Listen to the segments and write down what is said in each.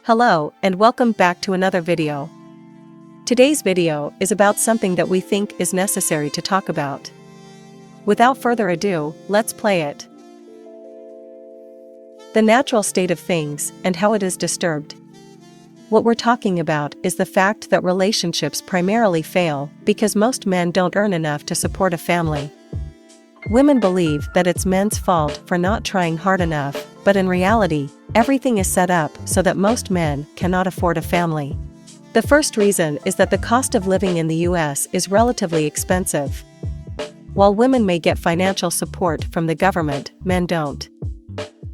Hello, and welcome back to another video. Today's video is about something that we think is necessary to talk about. Without further ado, let's play it. The natural state of things and how it is disturbed. What we're talking about is the fact that relationships primarily fail because most men don't earn enough to support a family. Women believe that it's men's fault for not trying hard enough, but in reality, everything is set up so that most men cannot afford a family. The first reason is that the cost of living in the US is relatively expensive. While women may get financial support from the government, men don't.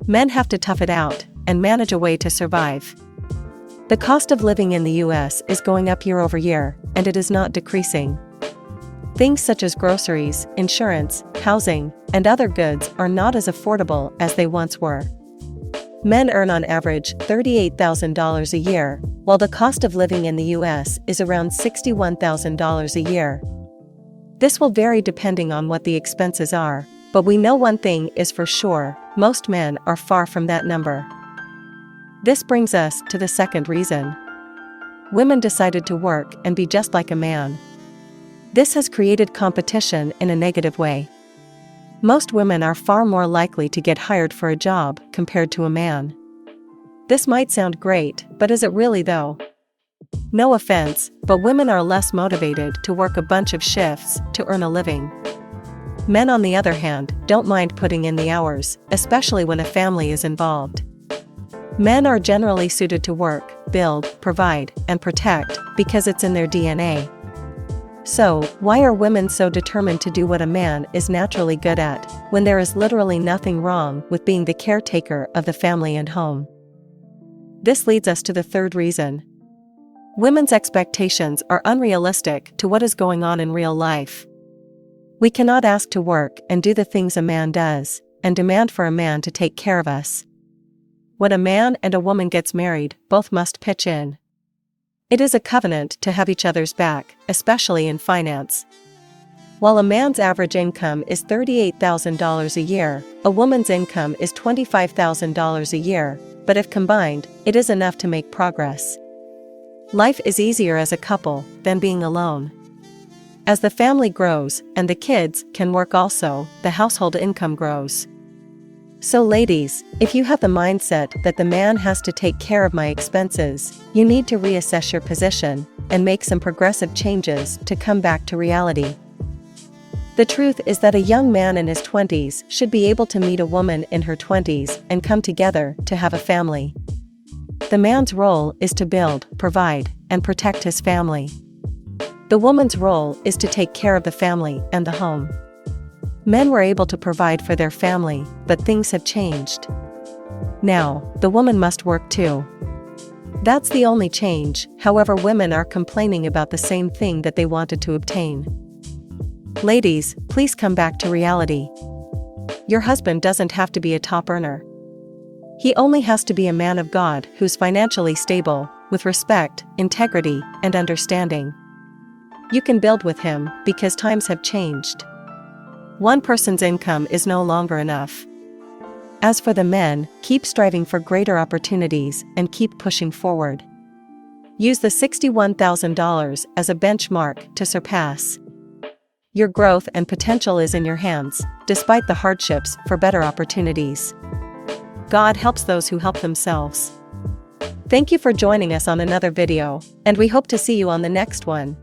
Men have to tough it out and manage a way to survive. The cost of living in the US is going up year over year, and it is not decreasing. Things such as groceries, insurance, housing, and other goods are not as affordable as they once were. Men earn on average $38,000 a year, while the cost of living in the US is around $61,000 a year. This will vary depending on what the expenses are, but we know one thing is for sure: most men are far from that number. This brings us to the second reason. Women decided to work and be just like a man. This has created competition in a negative way. Most women are far more likely to get hired for a job compared to a man. This might sound great, but is it really though? No offense, but women are less motivated to work a bunch of shifts to earn a living. Men, on the other hand, don't mind putting in the hours, especially when a family is involved. Men are generally suited to work, build, provide, and protect because it's in their DNA. So, why are women so determined to do what a man is naturally good at, when there is literally nothing wrong with being the caretaker of the family and home? This leads us to the third reason. Women's expectations are unrealistic to what is going on in real life. We cannot ask to work and do the things a man does, and demand for a man to take care of us. When a man and a woman gets married, both must pitch in. It is a covenant to have each other's back, especially in finance. While a man's average income is $38,000 a year, a woman's income is $25,000 a year, but if combined, it is enough to make progress. Life is easier as a couple than being alone. As the family grows and the kids can work also, the household income grows. So ladies, if you have the mindset that the man has to take care of my expenses, you need to reassess your position and make some progressive changes to come back to reality. The truth is that a young man in his 20s should be able to meet a woman in her 20s and come together to have a family. The man's role is to build, provide, and protect his family. The woman's role is to take care of the family and the home. Men were able to provide for their family, but things have changed. Now, the woman must work too. That's the only change. However, women are complaining about the same thing that they wanted to obtain. Ladies, please come back to reality. Your husband doesn't have to be a top earner. He only has to be a man of God who's financially stable, with respect, integrity, and understanding. You can build with him because times have changed. One person's income is no longer enough. As for the men, keep striving for greater opportunities and keep pushing forward. Use the $61,000 as a benchmark to surpass. Your growth and potential is in your hands, despite the hardships, for better opportunities. God helps those who help themselves. Thank you for joining us on another video, and we hope to see you on the next one.